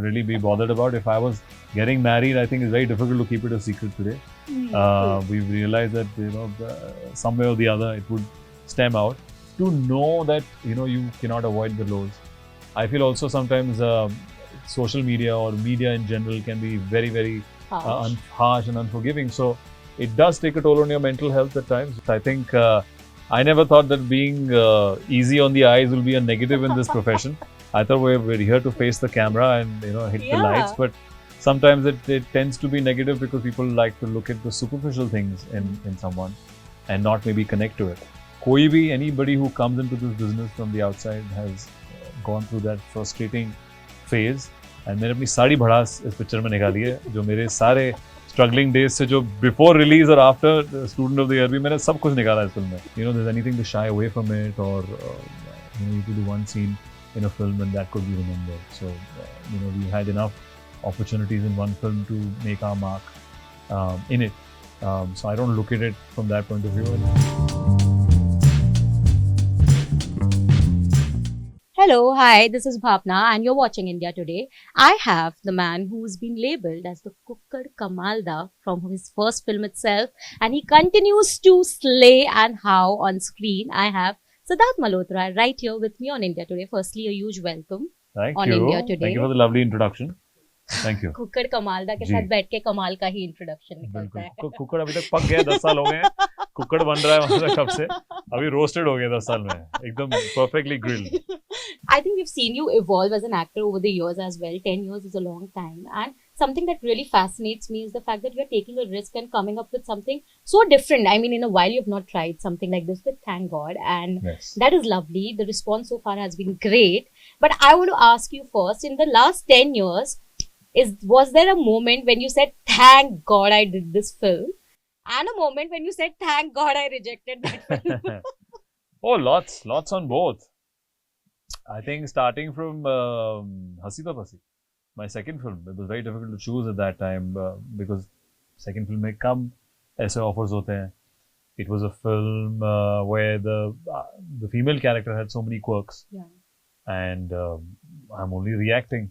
really be bothered about. If I was getting married, I think it's very difficult to keep it a secret today. We've realized that somewhere or the other it would stem out. To know that you cannot avoid the lows. I feel also sometimes social media or media in general can be very, very harsh and unforgiving. So it does take a toll on your mental health at times. I think I never thought that being easy on the eyes will be a negative in this profession. I thought we're here to face the camera and hit the lights, but sometimes it tends to be negative because people like to look at the superficial things in someone and not maybe connect to it. Anybody who comes into this business from the outside has gone through that frustrating phase. And मैंने अपनी सारी भड़ास इस picture में निकाली है, जो मेरे सारे struggling days से जो before release or after student of the year भी मैंने सब कुछ निकाला इस फिल्म में. There's anything to shy away from it, or you could do one scene in a film and that could be remembered. So we had enough opportunities in one film to make our mark in it. So I don't look at it from that point of view. Hello, hi, this is Bhavna and you're watching India Today. I have the man who's been labelled as the Kukkad Kamalda from his first film itself, and he continues to slay and how on screen. I have Sidharth Malhotra right here with me on India Today. Firstly, a huge welcome on India Today. Thank you for the lovely introduction. Thank you. कुक्कड़ कमालदा के साथ बैठ के कमाल का ही introduction निकलता है. कुक्कड़ अभी तक पक गया, 10 साल हो गए हैं. कुक्कड़ बन रहा है मतलब कब से? अभी रोस्टेड हो गया 10 साल में. एकदम perfectly grilled. I think we've seen you evolve as an actor over the years as well. 10 years is a long time. And something that really fascinates me is the fact that you're taking a risk and coming up with something so different. I mean, in a while you've not tried something like this, but thank God. And that is lovely. The response so far has been great. But I want to ask you first, in the last 10 years, was there a moment when you said, thank God I did this film? And a moment when you said, thank God I rejected that film? Oh, lots on both. I think starting from Hasi To Pasi, my second film, it was very difficult to choose at that time because second film mein kam aise offers hote hain. It was a film where the female character had so many quirks, and I'm only reacting.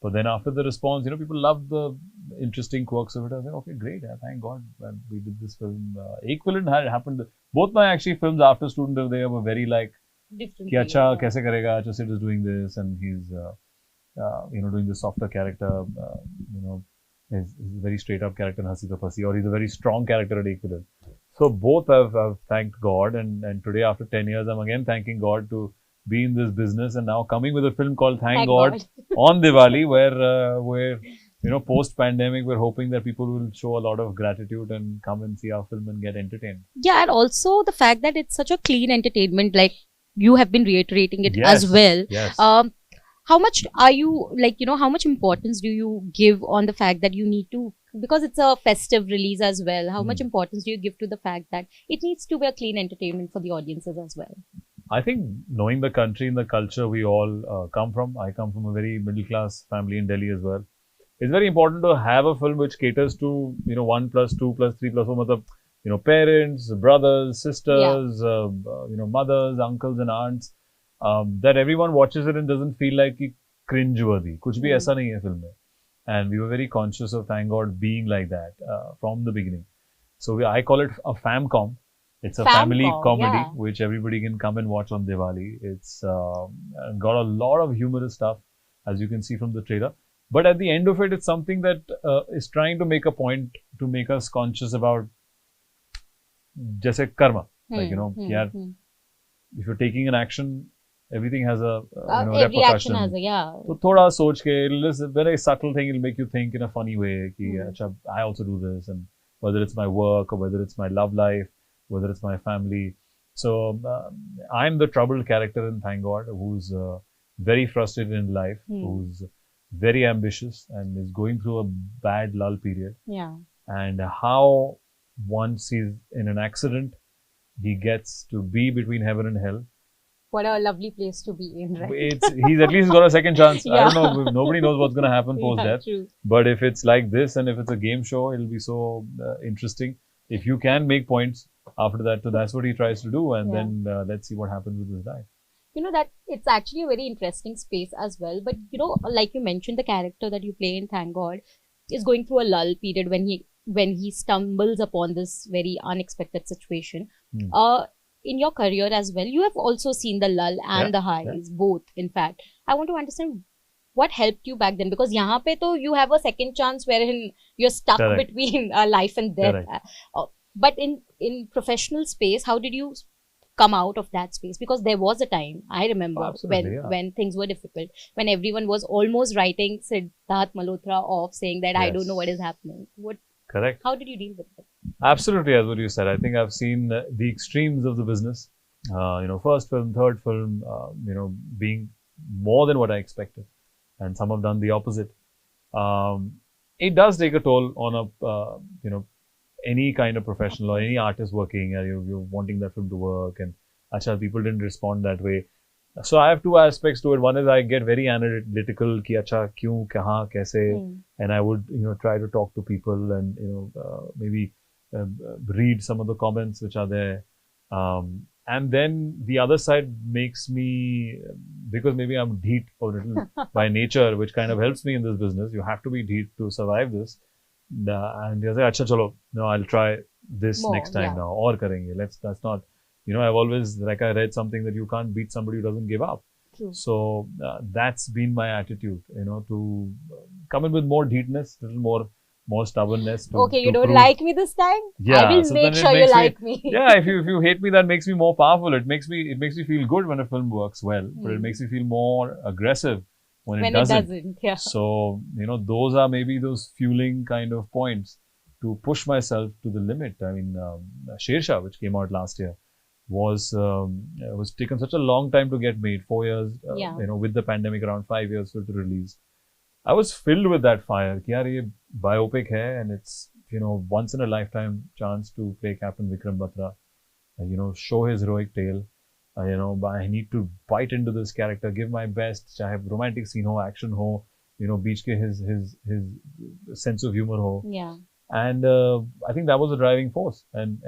But then after the response, people loved the interesting quirks of it. I was like, okay, great, thank God we did this film. Equivalent had happened. Both my actually films after Student of the Year were very like, कि अच्छा कैसे करेगा, अच्छा Sid is doing this and he's doing the softer character, he's a very straight up character in Hasi To Pasi, or he's a very strong character at Equivalent. So both have thanked God, and today after 10 years I'm again thanking God to be in this business, and now coming with a film called Thank God on Diwali, where post pandemic we're hoping that people will show a lot of gratitude and come and see our film and get entertained. Yeah, and also the fact that it's such a clean entertainment, like you have been reiterating it as well. Yes. How much are you, how much importance do you give on the fact that you need to, because it's a festive release as well, how much importance do you give to the fact that it needs to be a clean entertainment for the audiences as well? I think knowing the country and the culture we all come from, I come from a very middle class family in Delhi as well. It's very important to have a film which caters to 1 plus 2 plus 3 plus 4, matlab, parents, brothers, sisters, mothers, uncles and aunts, that everyone watches it and doesn't feel like cringe-worthy. Kuch bhi aisa nahi hai film mein. And we were very conscious of, thank God, being like that from the beginning. So I call it a fam-com. It's a family comedy which everybody can come and watch on Diwali. It's got a lot of humorous stuff, as you can see from the trailer. But at the end of it, it's something that is trying to make a point to make us conscious about jaise karma. If you're taking an action, everything has a every action has a So thoda soch ke, very subtle thing, it'll make you think in a funny way. Ki, I also do this, and whether it's my work or whether it's my love life, whether it's my family. So I'm the troubled character in Thank God, who's very frustrated in life, who's very ambitious and is going through a bad lull period. Yeah. And how once he's in an accident, he gets to be between heaven and hell. What a lovely place to be in, right? He's at least got a second chance. I don't know, nobody knows what's going to happen post-death. But if it's like this and if it's a game show, it'll be so interesting. If you can make points after that, so that's what he tries to do, and then let's see what happens with his life. that it's actually a very interesting space as well. But like you mentioned, the character that you play in Thank God is going through a lull period when he stumbles upon this very unexpected situation. Hmm. In your career as well, you have also seen the lull and the highs, both. In fact, I want to understand what helped you back then, because यहाँ पे तो you have a second chance wherein you're stuck Correct. between life and death. Correct. But in professional space, how did you come out of that space? Because there was a time, I remember, Absolutely, when things were difficult, when everyone was almost writing Sidharth Malhotra off, saying that I don't know what is happening. Correct. How did you deal with it? Absolutely, as what you said. I think I've seen the extremes of the business. First film, third film, being more than what I expected, and some have done the opposite. It does take a toll on any kind of professional or any artist working. You're wanting that film to work, and people didn't respond that way. So I have two aspects to it. One is I get very analytical, ki acha, kyun, kahan, kaise, and I would try to talk to people and maybe read some of the comments which are there. And then the other side makes me, because maybe I'm dheet a little by nature, which kind of helps me in this business. You have to be dheet to survive this. And you say, acha chalo, no, I'll try this next time now. Or karenge. That's not. I've always, like I read something that you can't beat somebody who doesn't give up. True. So that's been my attitude, to come in with more dheetness, little more stubbornness. Okay, you don't prove. Like me this time? Yeah. I will make sure you like me. Yeah, if you hate me, that makes me more powerful. It makes me feel good when a film works well, but it makes me feel more aggressive when it doesn't. Yeah. So, those are maybe those fueling kind of points to push myself to the limit. I mean, Shershaah, which came out last year, was taken such a long time to get made, 4 years, with the pandemic, around 5 years for it to release. I was filled with that fire. Ki yaar, ye biopic hai, and it's, once in a lifetime chance to play Captain Vikram Batra, show his heroic tale. I need to bite into this character, give my best, chahe romantic scene ho, action ho, beach ke his sense of humor ho. Yeah. And I think that was a driving force. And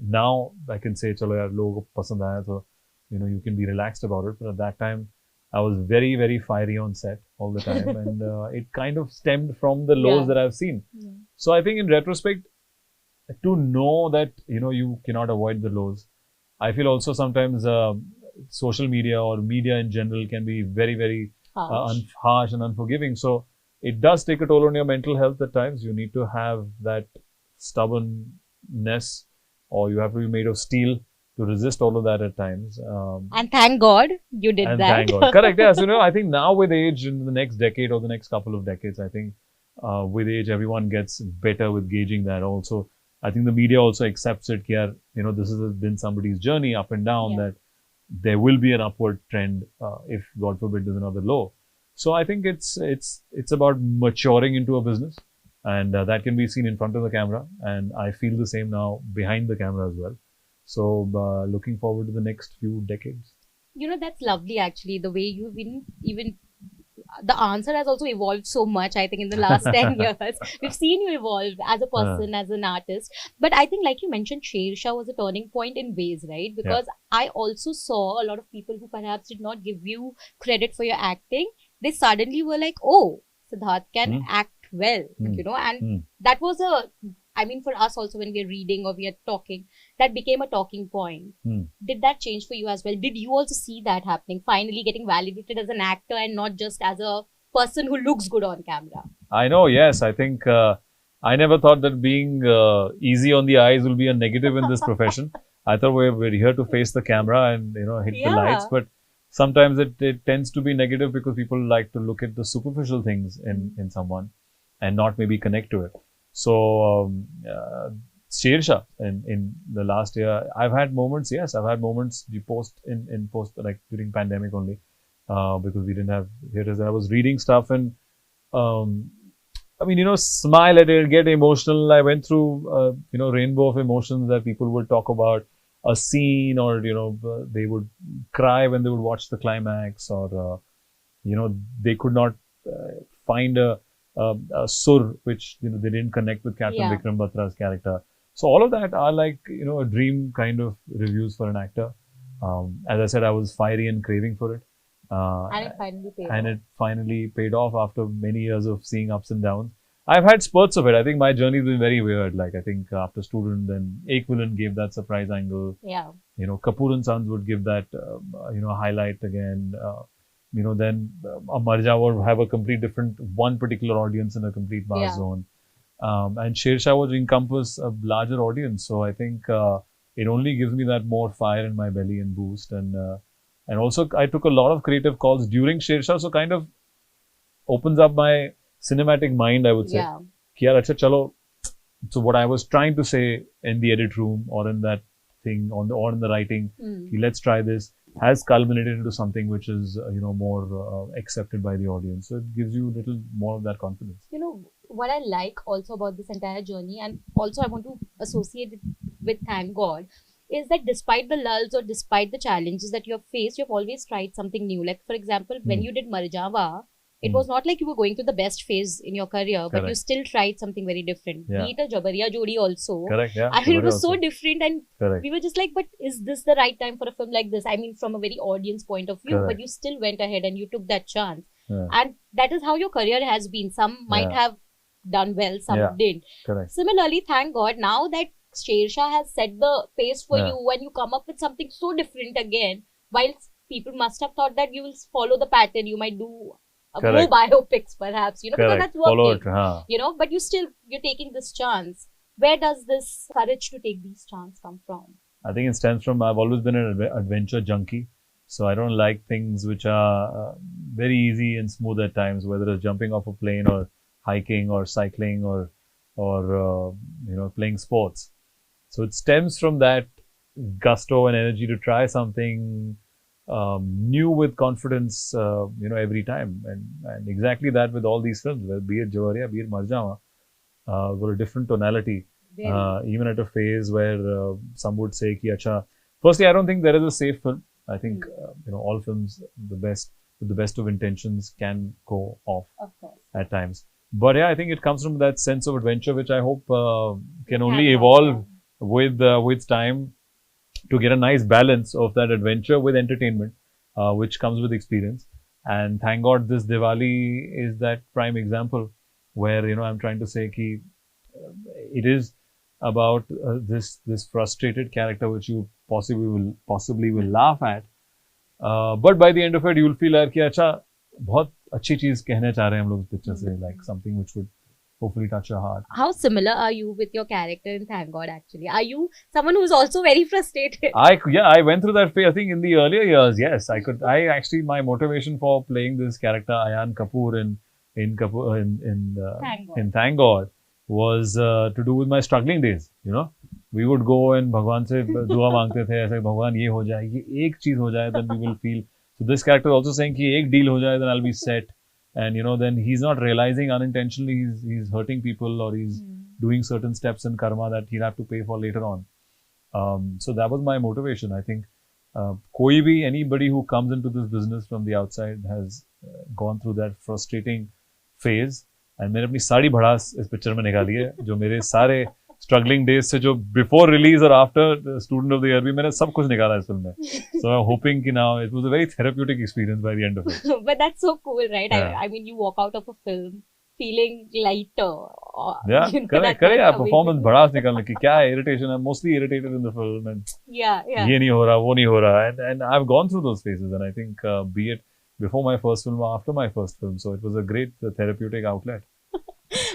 now I can say, chalo yaar, logo ko pasand aaya, so you can be relaxed about it. But at that time, I was very, very fiery on set all the time, and it kind of stemmed from the lows that I've seen. Yeah. So I think in retrospect, to know that you cannot avoid the lows. I feel also sometimes social media or media in general can be very, very harsh and unforgiving. So it does take a toll on your mental health at times. You need to have that stubbornness, or you have to be made of steel to resist all of that at times. And thank God you did that. Thank God. Correct. Yes. I think now with age, in the next decade or the next couple of decades, I think with age, everyone gets better with gauging that. Also, I think the media also accepts it. Here, this has been somebody's journey up and down, that there will be an upward trend if, God forbid, there's another low. So I think it's about maturing into a business, and that can be seen in front of the camera. And I feel the same now behind the camera as well. So looking forward to the next few decades. That's lovely actually, the way you've been even the answer has also evolved so much, I think, in the last 10 years. We've seen you evolve as a person, as an artist. But I think, like you mentioned, Shershaah was a turning point in ways, right? Because I also saw a lot of people who perhaps did not give you credit for your acting. They suddenly were like, oh, Sidharth can act well, and that was for us also, when we are reading or we are talking, that became a talking point. Did that change for you as well? Did you also see that happening, finally getting validated as an actor and not just as a person who looks good on camera? I know, yes. I think I never thought that being easy on the eyes will be a negative in this profession. I thought we're here to face the camera and, hit the lights. But sometimes it tends to be negative because people like to look at the superficial things in someone and not maybe connect to it. So, Shershaah in the last year, I've had moments, I've had moments post like during pandemic only, because we didn't have theaters. I was reading stuff and, smile at it, get emotional. I went through, rainbow of emotions that people would talk about a scene, or, they would cry when they would watch the climax, or, they could not find a sur, which they didn't connect with Captain Vikram Batra's character. So all of that are like a dream kind of reviews for an actor. As I said, I was fiery and craving for it. And it finally paid And off. it finally paid off after many years of seeing ups and downs. I've had spurts of it. I think my journey's been very weird. Like, I think after Student, then Ek Villain gave that surprise angle. Yeah. Kapoor and Sons would give that, highlight again. Then Marja would have a complete different, one particular audience in a complete mass Yeah. zone. And Shershaah would encompass a larger audience. So I think it only gives me that more fire in my belly and boost. And also I took a lot of creative calls during Shershaah, so kind of opens up my cinematic mind, I would say. Yeah. Kiara, acha, chalo. So what I was trying to say in the edit room or in that thing or in the writing, let's try this, has culminated into something which is more accepted by the audience. So it gives you a little more of that confidence. What I like also about this entire journey, and also I want to associate it with Thank God, is that despite the lulls or despite the challenges that you have faced, you've always tried something new. Like, for example, when you did Marjawa, it was not like you were going through the best phase in your career, but you still tried something very different. Yeah. Be it a Jabariya Jodi also. Correct, yeah. I mean, it was Jabariya so also. different, and Correct. we were just like, but is this the right time for a film like this? I mean, from a very audience point of view, Correct. but you still went ahead and you took that chance. Yeah. And that is how your career has been. Some might have done well, some didn't. Correct. Similarly, thank God, now that Shershaah has set the pace for you, when you come up with something so different again, while people must have thought that you will follow the pattern, you might do more biopics perhaps, because that's working, but you're taking this chance. Where does this courage to take these chances come from? I think it stems from, I've always been an adventure junkie. So I don't like things which are very easy and smooth at times, whether it's jumping off a plane or hiking or cycling or playing sports. So it stems from that gusto and energy to try something new with confidence, every time. And exactly that with all these films, be it Jawariya, be it Marjawa, were a different tonality. Even at a phase where some would say, ki, acha. Firstly, I don't think there is a safe film. I think, all films, with the best of intentions, can go off at times. But yeah, I think it comes from that sense of adventure, which I hope can only evolve with time, to get a nice balance of that adventure with entertainment, which comes with experience. And thank God this Diwali is that prime example where, I'm trying to say ki, it is about this frustrated character which you possibly will laugh at. But by the end of it, you will feel like, acha, बहुत अच्छी चीज कहना चाह रहे हैं हम लोग इस पिक्चर से, like something which would hopefully touch your heart. How similar are you with your character in Thank God, actually? Are you someone who's also very frustrated? I went through that phase. I think in the earlier years, yes, my motivation for playing this character, Ayan Kapoor in Thank God, was to do with my struggling days, We would go and भगवान से दुआ मांगते थे, ऐसे भगवान ये हो जाए, ये एक चीज हो जाए, then we will feel. So this character is also saying कि एक deal हो जाए, then I'll be set. And then he's not realizing unintentionally he's hurting people, or he's doing certain steps in karma that he'll have to pay for later on. So that was my motivation. I think anybody who comes into this business from the outside has gone through that frustrating phase. And मैंने अपनी सारी भड़ास इस picture में निकाली है, जो मेरे सारे struggling days से, जो before release or after Student of the Year भी मैंने सब कुछ निकाला इस फिल्म में. So I'm hoping कि now it was a very therapeutic experience by the end of it. But that's so cool, right? Yeah. I mean, you walk out of a film feeling lighter. Yeah, correct. Performance भड़ास निकालने की क्या है, irritation. I'm mostly irritated in the film, and ये नहीं हो रहा, वो नहीं हो रहा, and I've gone through those phases, and I think be it before my first film or after my first film, so it was a great therapeutic outlet.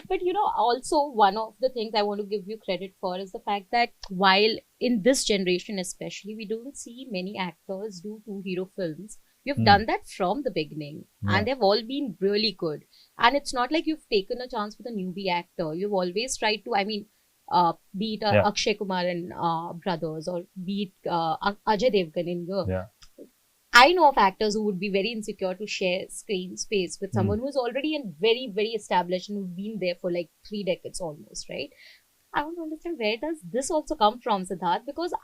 But also one of the things I want to give you credit for is the fact that while in this generation especially, we don't see many actors do 2 hero films. You've done that from the beginning, and they've all been really good. And it's not like you've taken a chance with a newbie actor. You've always tried to, be it Akshay Kumar and Brothers, or be it Ajay Devgn in your... Yeah. I know of actors who would be very insecure to share screen space with someone who's already very, very established and who've been there for like 3 decades almost, right? I want to understand, where does this also come from, Sidharth? Because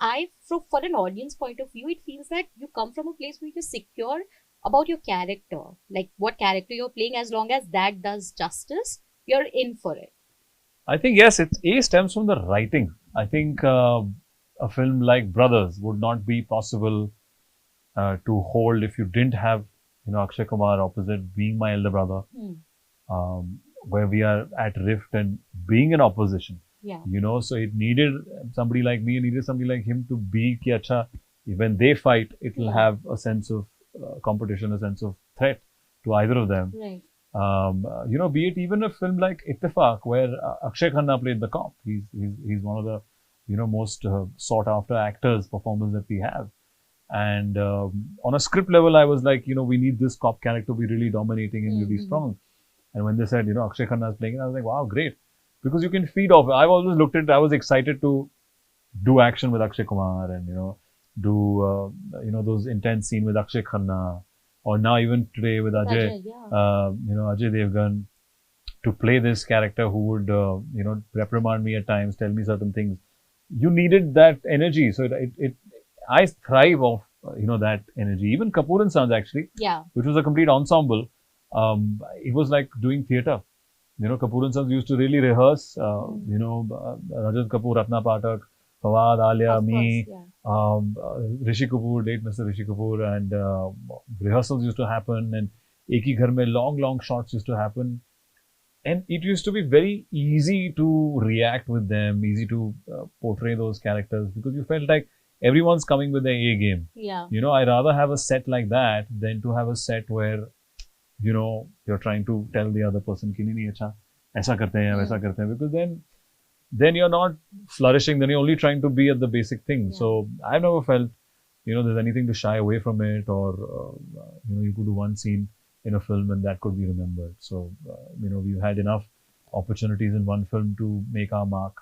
for an audience point of view, it feels that you come from a place where you're secure about your character, like what character you're playing. As long as that does justice, you're in for it. I think, yes, it stems from the writing. I think a film like Brothers would not be possible to hold if you didn't have, Akshay Kumar opposite, being my elder brother, where we are at rift and being in opposition. Yeah. So it needed somebody like me, it needed somebody like him to be ki acha, when they fight, it will have a sense of competition, a sense of threat to either of them. Right. Be it even a film like Ittifaq, where Akshay Khanna played the cop. He's one of the, most sought after actors, performers that we have. And on a script level, I was like, we need this cop character to be really dominating and really strong. And when they said, Akshay Khanna is playing it, I was like, wow, great. Because you can feed off. I've always looked at it, I was excited to do action with Akshay Kumar and, do, those intense scenes with Akshay Khanna. Or now even today with Ajay, Ajay Devgn, to play this character who would, reprimand me at times, tell me certain things. You needed that energy. So I thrive off, that energy. Even Kapoor and Sons, actually, which was a complete ensemble. It was like doing theatre. Kapoor and Sons used to really rehearse. Rajat Kapoor, Ratna Pathak, Fawad, Alia, me, Rishi Kapoor, late Mr. Rishi Kapoor, and rehearsals used to happen, and Ek Hi Ghar Mein long shots used to happen. And it used to be very easy to react with them, easy to portray those characters, because you felt like everyone's coming with their A game. Yeah. I'd rather have a set like that than to have a set where, you're trying to tell the other person, ki nahi acha, aisa karte hain, waisa karte hain, because then you're not flourishing, then you're only trying to be at the basic thing. So I've never felt, there's anything to shy away from it, or, you could do one scene in a film and that could be remembered. So, we've had enough opportunities in one film to make our mark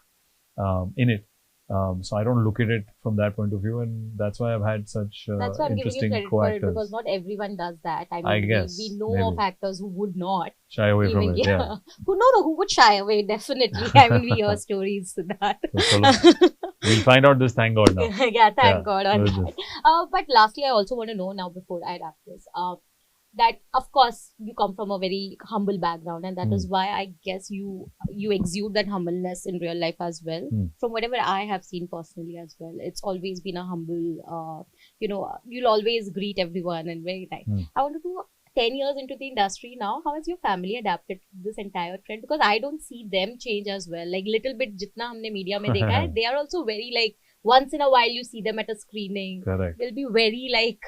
in it. So I don't look at it from that point of view, and that's why I've had such that's why I'm giving you credit for it, because not everyone does that. I guess we know of actors who would not shy away from it. Yeah. who would shy away, definitely. We hear stories to that. So, we'll find out this, thank God, now. Thank God on that. But lastly, I also want to know now, before I wrap this, that of course you come from a very humble background, and that is why I guess you exude that humbleness in real life as well. From whatever I have seen personally as well, it's always been a humble, you'll always greet everyone and very nice. I want to know, 10 years into the industry now, how has your family adapted to this entire trend? Because I don't see them change as well. Like little bit jitna humne media mein dekha hai, they are also very like, once in a while you see them at a screening. Correct. They'll be very like,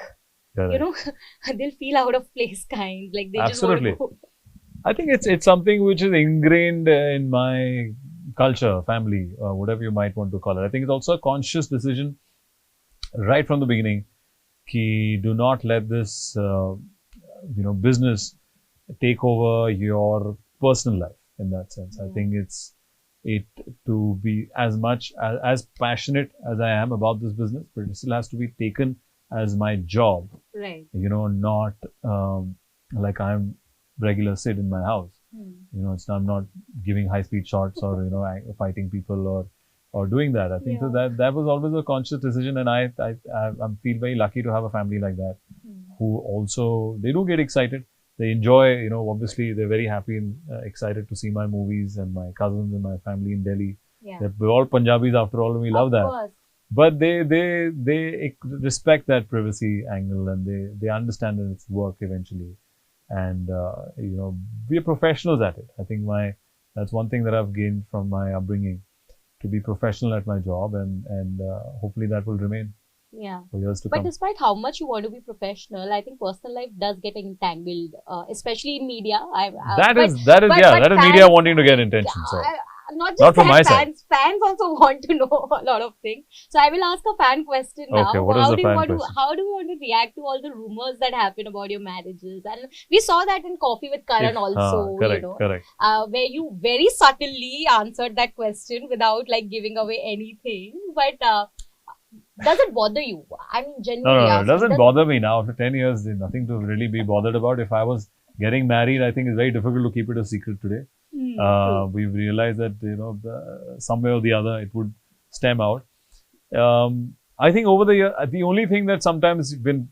they'll feel out of place kind. Like they Absolutely. just want to go. I think it's something which is ingrained in my culture, family, whatever you might want to call it. I think it's also a conscious decision right from the beginning. Ki do not let this, business take over your personal life in that sense. I think it to be as much as passionate as I am about this business, but it still has to be taken as my job. Right. Not like I'm regular Sid in my house. I'm not giving high-speed shots or, fighting people or doing that. I think that was always a conscious decision, and I feel very lucky to have a family like that, who also, they do get excited. They enjoy, obviously they're very happy and excited to see my movies, and my cousins and my family in Delhi. We're all Punjabis after all, and we love that. Course. But they respect that privacy angle, and they understand that it's work eventually. And, we are professionals at it. I think that's one thing that I've gained from my upbringing, to be professional at my job, and hopefully that will remain for years to come. But despite how much you want to be professional, I think personal life does get entangled, especially in media. That is media wanting to get attention. So. Not from my fans. Fans also want to know a lot of things. So I will ask a fan question now. Okay, what is the fan question? How do you want to react to all the rumors that happen about your marriages? And we saw that in Coffee with Karan also. Correct. Where you very subtly answered that question without like giving away anything. But does it bother you? I mean, genuinely. No, it doesn't bother me now. After 10 years, there's nothing to really be bothered about. If I was getting married, I think it's very difficult to keep it a secret today. We've realized that, some way or the other, it would stem out. I think over the year, the only thing that sometimes when,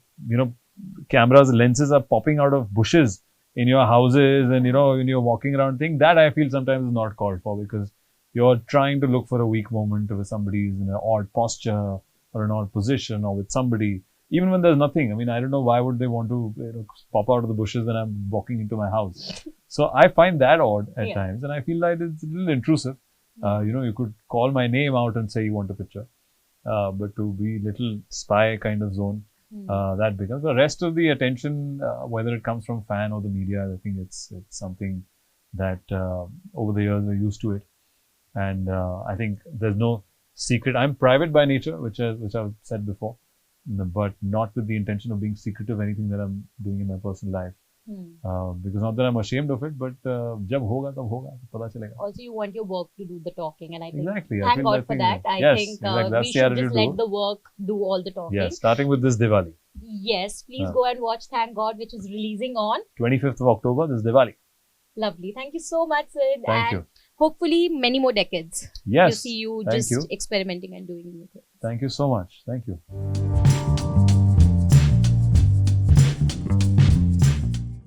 cameras, lenses are popping out of bushes in your houses, and, when you're walking around, that I feel sometimes is not called for, because you're trying to look for a weak moment where somebody is in an odd posture or an odd position or with somebody. even when there's nothing. I mean, I don't know why would they want to pop out of the bushes when I'm walking into my house. So I find that odd at times, and I feel like it's a little intrusive. You could call my name out and say you want a picture, but to be little spy kind of zone, that becomes the rest of the attention, whether it comes from fan or the media. I think it's something that over the years we're used to it, and I think there's no secret. I'm private by nature, which I've said before, but not with the intention of being secretive anything that I'm doing in my personal life. Because not that I'm ashamed of it, but जब होगा तब होगा तो पता चलेगा. Also, you want your work to do the talking, and I think exactly. thank God for that. I think we should just let the work do all the talking. Yes, starting with this Diwali. Yes, please go and watch Thank God, which is releasing on 25th of October, this Diwali. Lovely. Thank you so much, Sid. Thank you. Hopefully, many more decades. Yes. You see you just experimenting and doing new things. Thank you so much. Thank you.